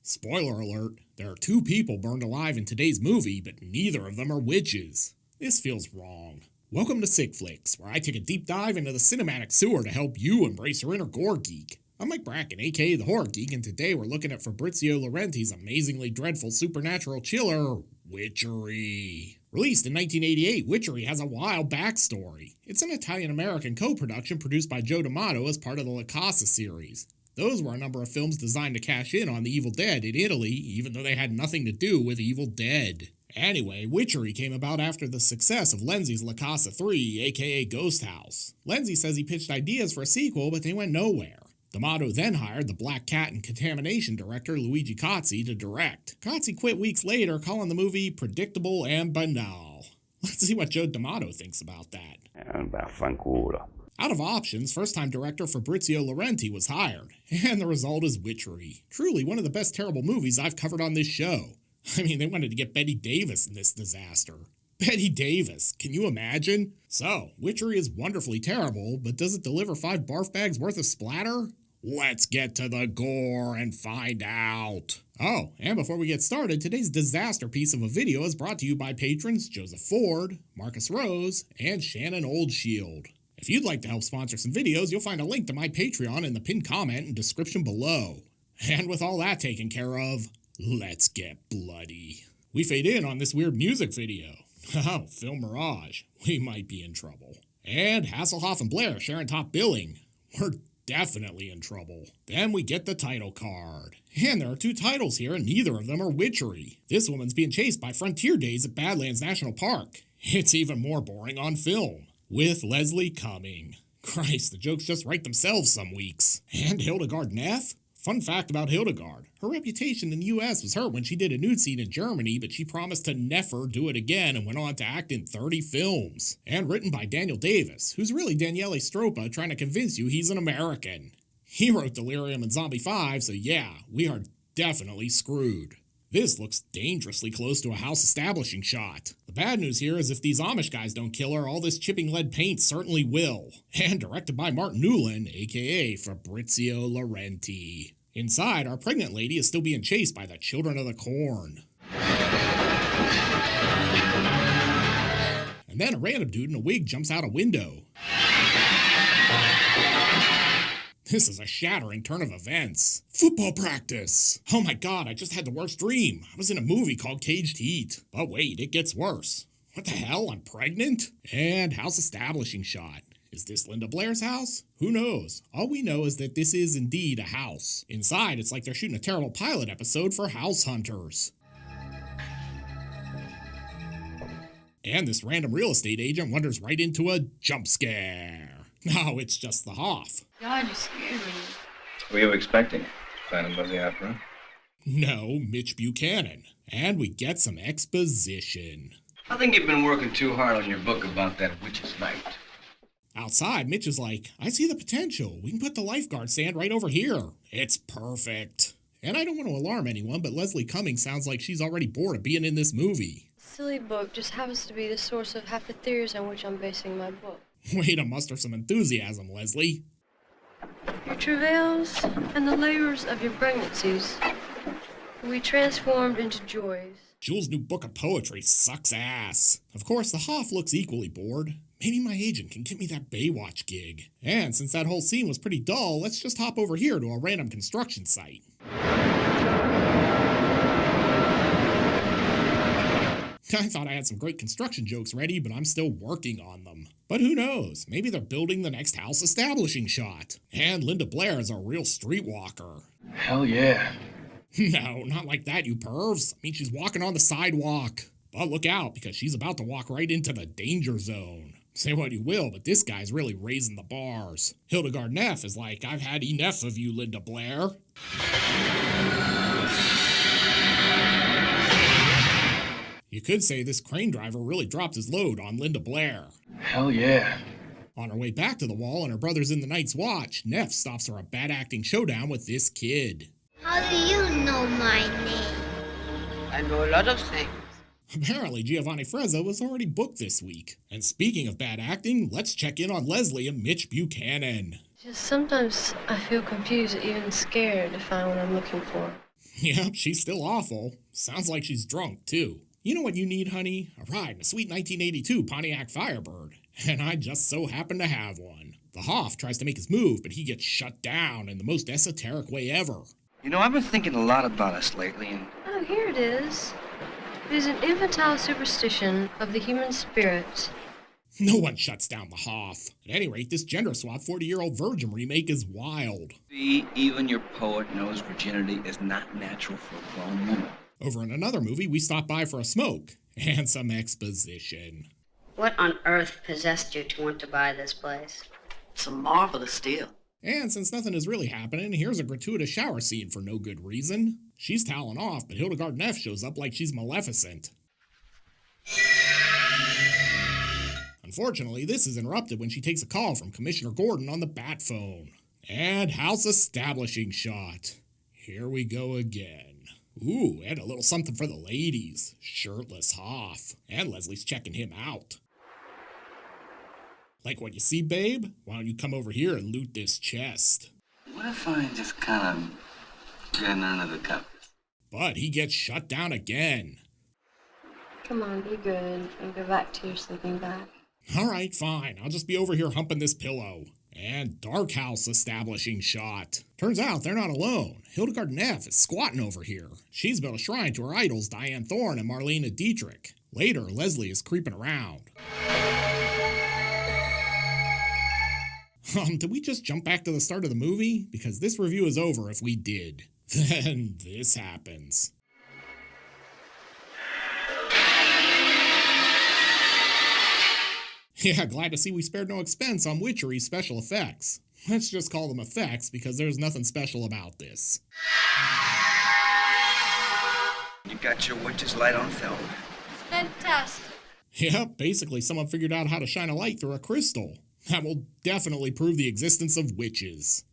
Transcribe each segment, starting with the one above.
Spoiler alert, there are 2 people burned alive in today's movie, but neither of them are witches. This feels wrong. Welcome to Sick Flicks, where I take a deep dive into the cinematic sewer to help you embrace your inner gore geek. I'm Mike Bracken, aka the Horror Geek, and today we're looking at Fabrizio Laurenti's amazingly dreadful supernatural chiller, Witchery. Released in 1988, Witchery has a wild backstory. It's an Italian-American co-production produced by Joe D'Amato as part of the Casa series. Those were a number of films designed to cash in on the Evil Dead in Italy, even though they had nothing to do with Evil Dead. Anyway, Witchery came about after the success of Lenzi's La Casa 3, aka Ghost House. Lenzi says he pitched ideas for a sequel, but they went nowhere. D'Amato then hired the Black Cat and Contamination director Luigi Cozzi to direct. Cozzi quit weeks later, calling the movie predictable and banal. Let's see what Joe D'Amato thinks about that. Vaffanculo. Out of options, first-time director Fabrizio Laurenti was hired, and the result is Witchery. Truly one of the best terrible movies I've covered on this show. I mean, they wanted to get Bette Davis in this disaster. Bette Davis, can you imagine? So, Witchery is wonderfully terrible, but does it deliver 5 barf bags worth of splatter? Let's get to the gore and find out. Oh, and before we get started, today's disaster piece of a video is brought to you by patrons Joseph Ford, Marcus Rose, and Shannon Oldshield. If you'd like to help sponsor some videos, you'll find a link to my Patreon in the pinned comment and description below. And with all that taken care of, let's get bloody. We fade in on this weird music video. Oh, film mirage. We might be in trouble. And Hasselhoff and Blair sharing top billing. We're definitely in trouble. Then we get the title card. And there are 2 titles here and neither of them are Witchery. This woman's being chased by Frontier Days at Badlands National Park. It's even more boring on film. With Leslie Cumming. Christ, the jokes just write themselves some weeks. And Hildegard Neff? Fun fact about Hildegard. Her reputation in the US was hurt when she did a nude scene in Germany, but she promised to never do it again and went on to act in 30 films. And written by Daniel Davis, who's really Daniele Stropa trying to convince you he's an American. He wrote Delirium and Zombie 5, so yeah, we are definitely screwed. This looks dangerously close to a house establishing shot. The bad news here is if these Amish guys don't kill her, all this chipping lead paint certainly will. And directed by Martin Newland, aka Fabrizio Laurenti. Inside, our pregnant lady is still being chased by the Children of the Corn. And then a random dude in a wig jumps out a window. This is a shattering turn of events. Football practice! Oh my god, I just had the worst dream. I was in a movie called Caged Heat. But wait, it gets worse. What the hell, I'm pregnant? And house establishing shot. Is this Linda Blair's house? Who knows? All we know is that this is indeed a house. Inside, it's like they're shooting a terrible pilot episode for House Hunters. And this random real estate agent wanders right into a jump scare. No, it's just the Hoff. God, you scared me. Were you expecting? Planning by the opera? No, Mitch Buchanan. And we get some exposition. I think you've been working too hard on your book about that witch's night. Outside, Mitch is like, I see the potential. We can put the lifeguard stand right over here. It's perfect. And I don't want to alarm anyone, but Leslie Cumming sounds like she's already bored of being in this movie. Silly book just happens to be the source of half the theories on which I'm basing my book. Way to muster some enthusiasm, Leslie. Your travails and the labors of your pregnancies will be transformed into joys. Jules' new book of poetry sucks ass. Of course, the Hoff looks equally bored. Maybe my agent can get me that Baywatch gig. And since that whole scene was pretty dull, let's just hop over here to a random construction site. I thought I had some great construction jokes ready, but I'm still working on them. But who knows? Maybe they're building the next house establishing shot. And Linda Blair is a real streetwalker. Hell yeah. No, not like that, you pervs. I mean, she's walking on the sidewalk. But look out, because she's about to walk right into the danger zone. Say what you will, but this guy's really raising the bars. Hildegard Neff is like, I've had enough of you, Linda Blair. You could say this crane driver really dropped his load on Linda Blair. Hell yeah. On her way back to the wall and her brother's in the Night's Watch, Neff stops her a bad acting showdown with this kid. How do you know my name? I know a lot of things. Apparently Giovanni Frezza was already booked this week. And speaking of bad acting, let's check in on Leslie and Mitch Buchanan. Just sometimes I feel confused or even scared to find what I'm looking for. Yep, she's still awful. Sounds like she's drunk, too. You know what you need, honey? A ride in a sweet 1982 Pontiac Firebird. And I just so happen to have one. The Hoff tries to make his move, but he gets shut down in the most esoteric way ever. You know, I've been thinking a lot about us lately, and Oh, here it is. It is an infantile superstition of the human spirit. No one shuts down the Hoff. At any rate, this gender-swap 40-year-old virgin remake is wild. see, even your poet knows virginity is not natural for a grown woman. Over in another movie, we stop by for a smoke and some exposition. What on earth possessed you to want to buy this place? It's a marvelous deal. And since nothing is really happening, here's a gratuitous shower scene for no good reason. She's toweling off, but Hildegard Neff shows up like she's Maleficent. Unfortunately, this is interrupted when she takes a call from Commissioner Gordon on the bat phone. And house establishing shot. Here we go again. Ooh, and a little something for the ladies. Shirtless Hoff. And Leslie's checking him out. Like what you see, babe? Why don't you come over here and loot this chest? What if I just kind of get under the covers? But he gets shut down again. Come on, be good and go back to your sleeping bag. All right, fine. I'll just be over here humping this pillow. And dark house establishing shot. Turns out they're not alone. Hildegard Neff is squatting over here. She's built a shrine to her idols Diane Thorne and Marlena Dietrich. Later, Leslie is creeping around. Did we just jump back to the start of the movie? Because this review is over if we did. Then this happens. Yeah, glad to see we spared no expense on Witchery special effects. Let's just call them effects because there's nothing special about this. you got your witch's light on film. Fantastic. Yep, basically someone figured out how to shine a light through a crystal. That will definitely prove the existence of witches.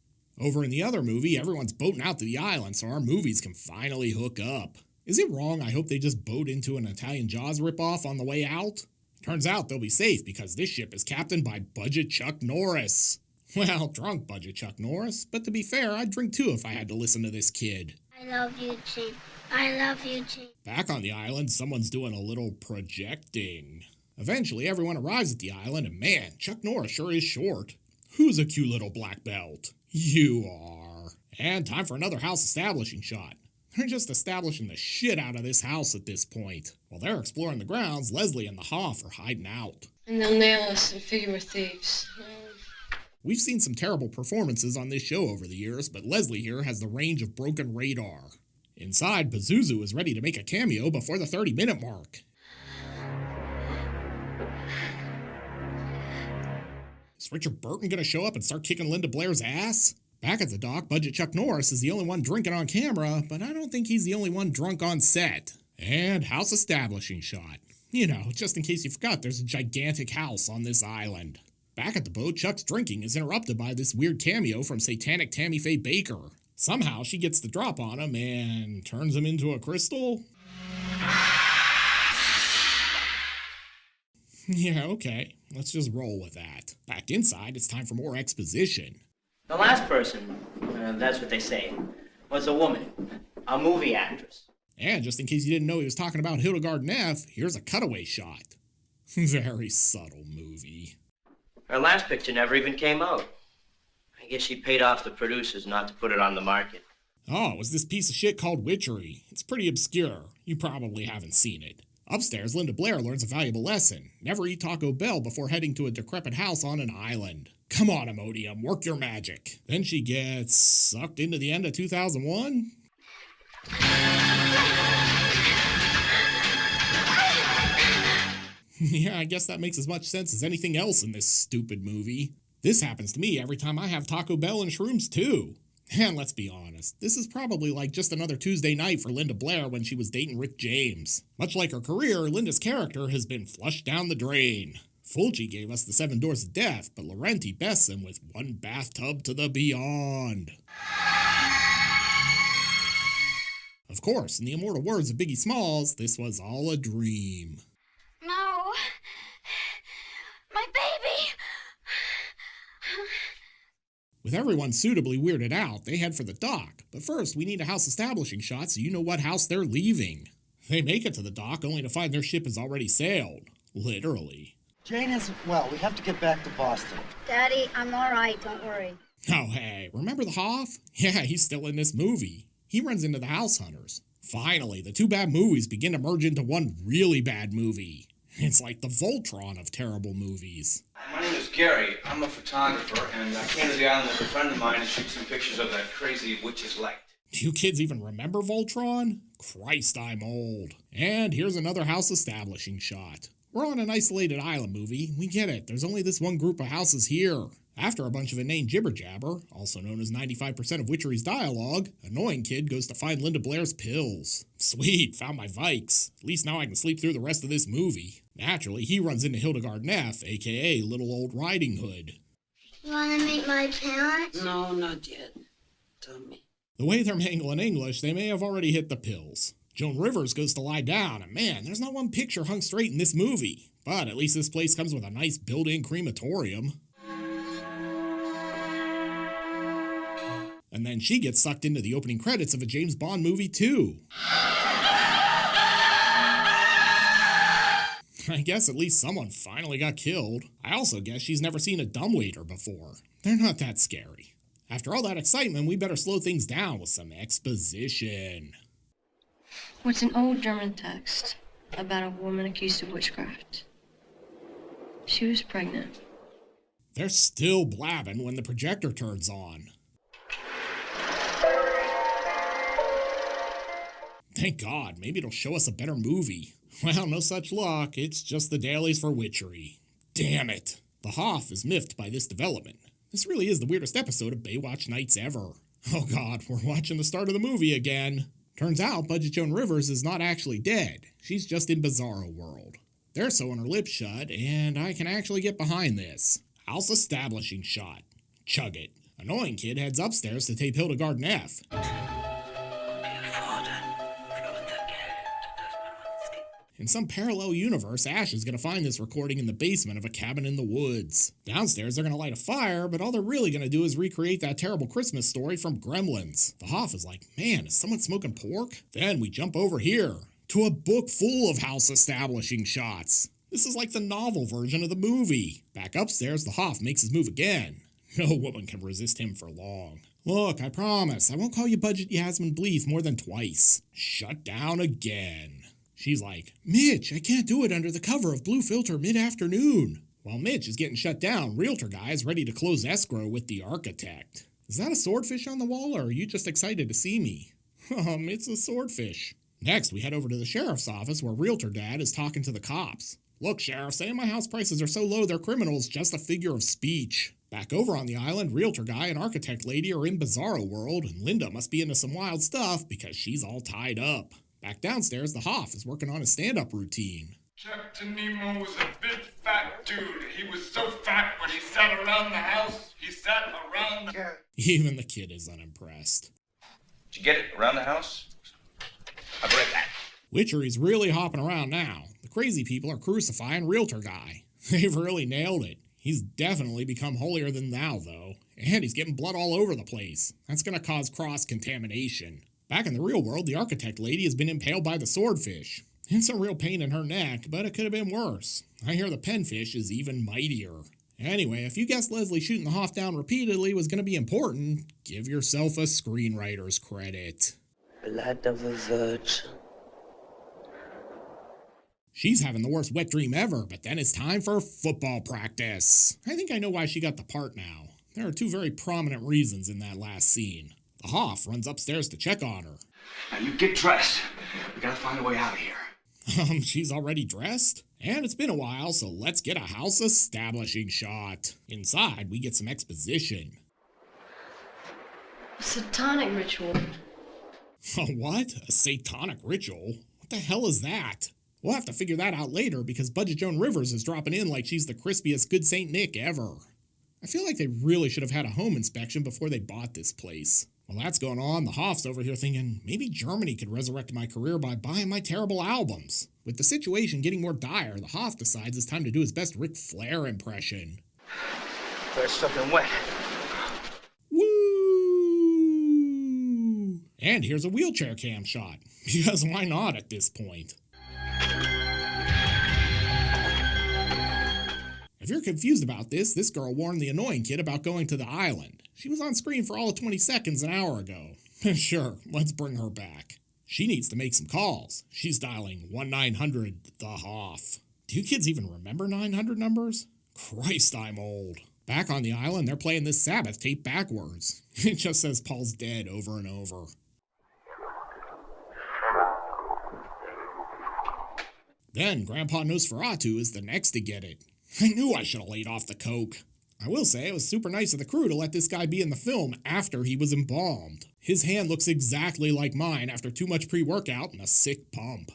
Over in the other movie, everyone's boating out to the island so our movies can finally hook up. Is it wrong I hope they just boat into an Italian Jaws ripoff on the way out? Turns out they'll be safe because this ship is captained by Budget Chuck Norris. Well, drunk Budget Chuck Norris, but to be fair, I'd drink too if I had to listen to this kid. I love you, Chief. I love you, Chief. Back on the island, someone's doing a little projecting. Eventually, everyone arrives at the island, and man, Chuck Norris sure is short. Who's a cute little black belt? You are. And time for another house establishing shot. They're just establishing the shit out of this house at this point. While they're exploring the grounds, Leslie and the Hoff are hiding out. And they'll nail us and figure we're thieves. We've seen some terrible performances on this show over the years, but Leslie here has the range of broken radar. Inside, Pazuzu is ready to make a cameo before the 30-minute mark. Is Richard Burton gonna show up and start kicking Linda Blair's ass? Back at the dock, Budget Chuck Norris is the only one drinking on camera, but I don't think he's the only one drunk on set. And house establishing shot. You know, just in case you forgot, there's a gigantic house on this island. Back at the boat, Chuck's drinking is interrupted by this weird cameo from satanic Tammy Faye Baker. Somehow she gets the drop on him and turns him into a crystal. Yeah, okay. Let's just roll with that. Back inside, it's time for more exposition. The last person, that's what they say, was a woman, a movie actress. And just in case you didn't know he was talking about Hildegard Neff, here's a cutaway shot. Very subtle movie. Her last picture never even came out. I guess she paid off the producers not to put it on the market. Oh, it was this piece of shit called Witchery. It's pretty obscure. You probably haven't seen it. Upstairs, Linda Blair learns a valuable lesson. Never eat Taco Bell before heading to a decrepit house on an island. Come on, Imodium, work your magic. Then she gets sucked into the end of 2001? Yeah, I guess that makes as much sense as anything else in this stupid movie. This happens to me every time I have Taco Bell and shrooms too. And let's be honest, this is probably like just another Tuesday night for Linda Blair when she was dating Rick James. Much like her career, Linda's character has been flushed down the drain. Fulci gave us the 7 Doors of Death, but Laurenti bests him with One Bathtub to the Beyond. Of course, in the immortal words of Biggie Smalls, this was all a dream. No. My baby. With everyone suitably weirded out, they head for the dock. But first, we need a house establishing shot so you know what house they're leaving. They make it to the dock only to find their ship has already sailed. Literally. Jane isn't well. We have to get back to Boston. Daddy, I'm all right. Don't worry. Oh, hey, remember the Hoff? Yeah, he's still in this movie. He runs into the house hunters. Finally, the two bad movies begin to merge into one really bad movie. It's like the Voltron of terrible movies. My name is Gary. I'm a photographer, and I came to the island with a friend of mine to shoot some pictures of that crazy witch's light. Do you kids even remember Voltron? Christ, I'm old. And here's another house establishing shot. We're on an isolated island movie. We get it. There's only this one group of houses here. After a bunch of inane jibber-jabber, also known as 95% of Witchery's dialogue, Annoying Kid goes to find Linda Blair's pills. Sweet, found my Vikes. At least now I can sleep through the rest of this movie. Naturally, he runs into Hildegard Neff, aka Little Old Riding Hood. You want to meet my parents? No, not yet. Tell me. The way they're mangling English, they may have already hit the pills. Joan Rivers goes to lie down, and man, there's not one picture hung straight in this movie. But at least this place comes with a nice built-in crematorium. And then she gets sucked into the opening credits of a James Bond movie too. I guess at least someone finally got killed. I also guess she's never seen a dumbwaiter before. They're not that scary. After all that excitement, we better slow things down with some exposition. What's an old German text about a woman accused of witchcraft? She was pregnant. They're still blabbing when the projector turns on. Thank God, maybe it'll show us a better movie. Well, no such luck. It's just the dailies for Witchery. Damn it. The Hoff is miffed by this development. This really is the weirdest episode of Baywatch Nights ever. Oh God, we're watching the start of the movie again. Turns out Budget Joan Rivers is not actually dead. She's just in Bizarro World. They're sewing her lips shut, and I can actually get behind this. House establishing shot. Chug it. Annoying Kid heads upstairs to tape Hildegard Neff. In some parallel universe, Ash is going to find this recording in the basement of a cabin in the woods. Downstairs, they're going to light a fire, but all they're really going to do is recreate that terrible Christmas story from Gremlins. The Hoff is like, man, is someone smoking pork? Then we jump over here to a book full of house establishing shots. This is like the novel version of the movie. Back upstairs, the Hoff makes his move again. No woman can resist him for long. Look, I promise, I won't call you Budget Yasmin Bleeth more than twice. Shut down again. She's like, Mitch, I can't do it under the cover of Blue Filter mid-afternoon. While Mitch is getting shut down, Realtor Guy is ready to close escrow with the architect. Is that a swordfish on the wall, or are you just excited to see me? It's a swordfish. Next, we head over to the sheriff's office where Realtor Dad is talking to the cops. Look, Sheriff, saying my house prices are so low they're criminals, just a figure of speech. Back over on the island, Realtor Guy and Architect Lady are in Bizarro World, and Linda must be into some wild stuff because she's all tied up. Back downstairs, the Hoff is working on his stand-up routine. Captain Nemo was a big fat dude. He was so fat when he sat around the house, he sat around the... Even the kid is unimpressed. Did you get it around the house? I'll be right back. Witchery's really hopping around now. The crazy people are crucifying Realtor Guy. They've really nailed it. He's definitely become holier than thou, though. And he's getting blood all over the place. That's gonna cause cross-contamination. Back in the real world, the Architect Lady has been impaled by the swordfish. It's a real pain in her neck, but it could have been worse. I hear the penfish is even mightier. Anyway, if you guessed Leslie shooting the Hoff down repeatedly was going to be important, give yourself a screenwriter's credit. Blood of a virgin. She's having the worst wet dream ever, but then it's time for football practice. I think I know why she got the part now. There are two very prominent reasons in that last scene. The Hoff runs upstairs to check on her. Now you get dressed. We gotta find a way out of here. She's already dressed? And it's been a while, so let's get a house establishing shot. Inside, we get some exposition. A satanic ritual. A what? A satanic ritual? What the hell is that? We'll have to figure that out later because Budget Joan Rivers is dropping in like she's the crispiest Good Saint Nick ever. I feel like they really should have had a home inspection before they bought this place. While that's going on, the Hoff's over here thinking, maybe Germany could resurrect my career by buying my terrible albums. With the situation getting more dire, the Hoff decides it's time to do his best Ric Flair impression. There's something wet. And here's a wheelchair cam shot, because why not at this point? If you're confused about this girl warned the annoying kid about going to the island. She was on screen for all of 20 seconds an hour ago. Sure, let's bring her back. She needs to make some calls. She's dialing 1-900 the Hoff. Do you kids even remember 900 numbers? Christ, I'm old. Back on the island, they're playing this Sabbath tape backwards. It just says Paul's dead over and over. Then Grandpa Nosferatu is the next to get it. I knew I should have laid off the coke. I will say it was super nice of the crew to let this guy be in the film after he was embalmed. His hand looks exactly like mine after too much pre-workout and a sick pump.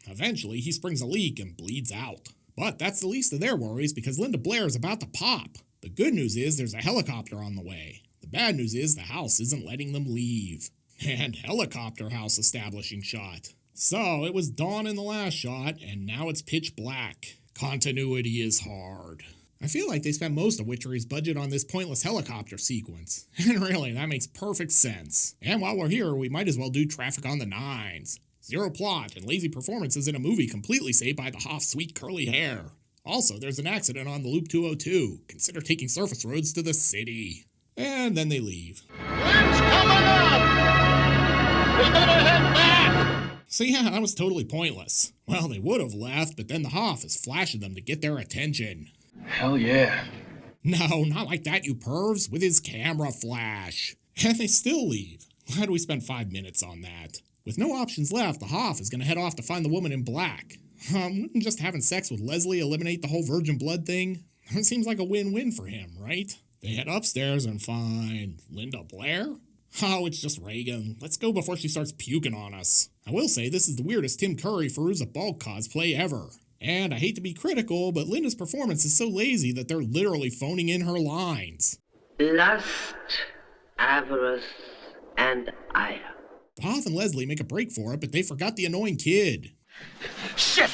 Eventually, he springs a leak and bleeds out. But that's the least of their worries because Linda Blair is about to pop. The good news is there's a helicopter on the way. The bad news is the house isn't letting them leave. And helicopter house establishing shot. So it was dawn in the last shot, and now it's pitch black. Continuity is hard. I feel like they spent most of Witchery's budget on this pointless helicopter sequence. And really, that makes perfect sense. And while we're here, we might as well do Traffic on the Nines. Zero plot and lazy performances in a movie completely saved by the Hoff's sweet curly hair. Also, there's an accident on the Loop 202. Consider taking surface roads to the city. And then they leave. What's coming up? We better head back! So yeah, that was totally pointless. Well, they would have left, but then the Hoff is flashing them to get their attention. Hell yeah. No, not like that, you pervs, with his camera flash. And they still leave. Glad we spent 5 minutes on that. With no options left, the Hoff is going to head off to find the woman in black. Wouldn't just having sex with Leslie eliminate the whole virgin blood thing? It seems like a win-win for him, right? They head upstairs and find Linda Blair? Oh, it's just Reagan. Let's go before she starts puking on us. I will say this is the weirdest Tim Curry Fairuza Balk cosplay ever. And I hate to be critical, but Linda's performance is so lazy that they're literally phoning in her lines. Lust, avarice, and ire. Hoff and Leslie make a break for it, but they forgot the annoying kid. Shit!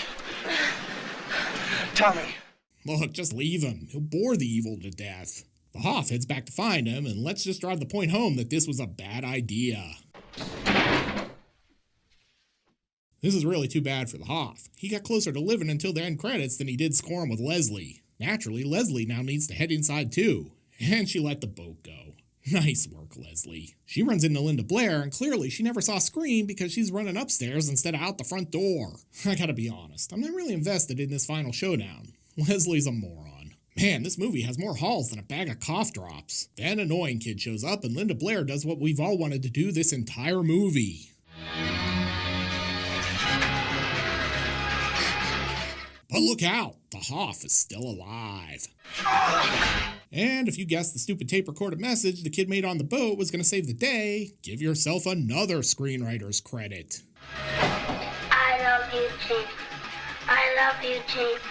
Tommy. Look, just leave him. He'll bore the evil to death. The Hoff heads back to find him, and let's just drive the point home that this was a bad idea. This is really too bad for the Hoff. He got closer to living until the end credits than he did scoring with Leslie. Naturally, Leslie now needs to head inside too. And she let the boat go. Nice work, Leslie. She runs into Linda Blair, and clearly she never saw Scream because she's running upstairs instead of out the front door. I gotta be honest, I'm not really invested in this final showdown. Leslie's a moron. Man, this movie has more hauls than a bag of cough drops. Then annoying kid shows up and Linda Blair does what we've all wanted to do this entire movie. But look out, the Hoff is still alive. And if you guessed the stupid tape-recorded message the kid made on the boat was going to save the day, give yourself another screenwriter's credit. I love you, Chief. I love you, Chief.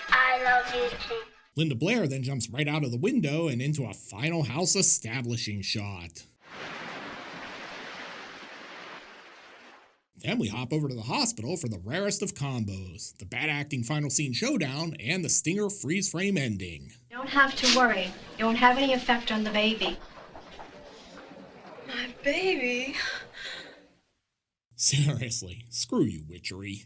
I love you, Chief. Linda Blair then jumps right out of the window and into a final house establishing shot. Then we hop over to the hospital for the rarest of combos, the bad acting final scene showdown and the stinger freeze frame ending. You don't have to worry. It won't have any effect on the baby. My baby? Seriously, screw you, Witchery.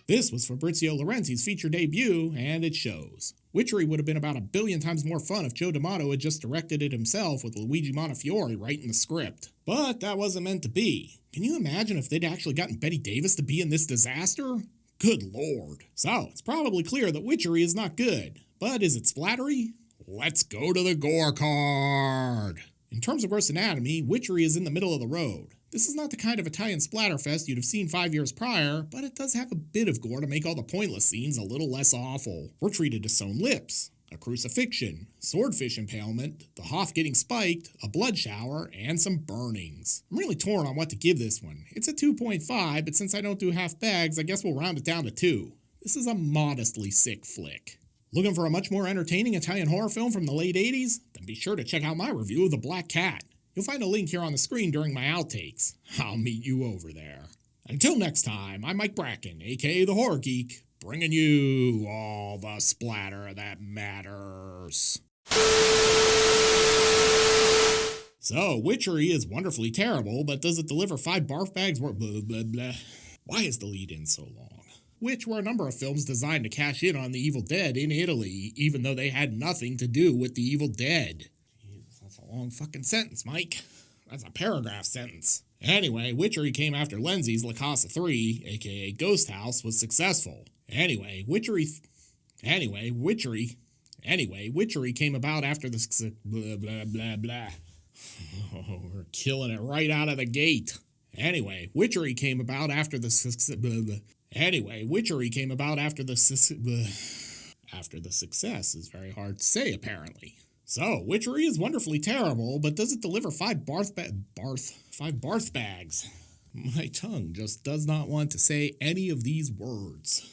This was Fabrizio Laurenti's feature debut, and it shows. Witchery would have been about 1 billion times more fun if Joe D'Amato had just directed it himself with Luigi Montefiore writing the script. But that wasn't meant to be. Can you imagine if they'd actually gotten Bette Davis to be in this disaster? Good lord. So, it's probably clear that Witchery is not good. But is it splattery? Let's go to the gore card. In terms of gross anatomy, Witchery is in the middle of the road. This is not the kind of Italian splatterfest you'd have seen 5 years prior, but it does have a bit of gore to make all the pointless scenes a little less awful. We're treated to sewn lips, a crucifixion, swordfish impalement, the Hoff getting spiked, a blood shower, and some burnings. I'm really torn on what to give this one. It's a 2.5, but since I don't do half bags, I guess we'll round it down to 2. This is a modestly sick flick. Looking for a much more entertaining Italian horror film from the late 80s? Then be sure to check out my review of The Black Cat. You'll find a link here on the screen during my outtakes. I'll meet you over there. Until next time, I'm Mike Bracken, aka The Horror Geek, bringing you all the splatter that matters. So, Witchery is wonderfully terrible, but does it deliver 5 barf bags worth blah blah blah? Why is the lead-in so long? Which were a number of films designed to cash in on the Evil Dead in Italy, even though they had nothing to do with the Evil Dead. Jesus, that's a long fucking sentence, Mike. That's a paragraph sentence. Anyway, Witchery came after Lenzi's La Casa 3, aka Ghost House, was successful. Witchery came about after the blah blah blah blah. Oh, we're killing it right out of the gate. Witchery came about after the success is very hard to say, apparently. So, Witchery is wonderfully terrible, but does it deliver 5 barf bags? My tongue just does not want to say any of these words.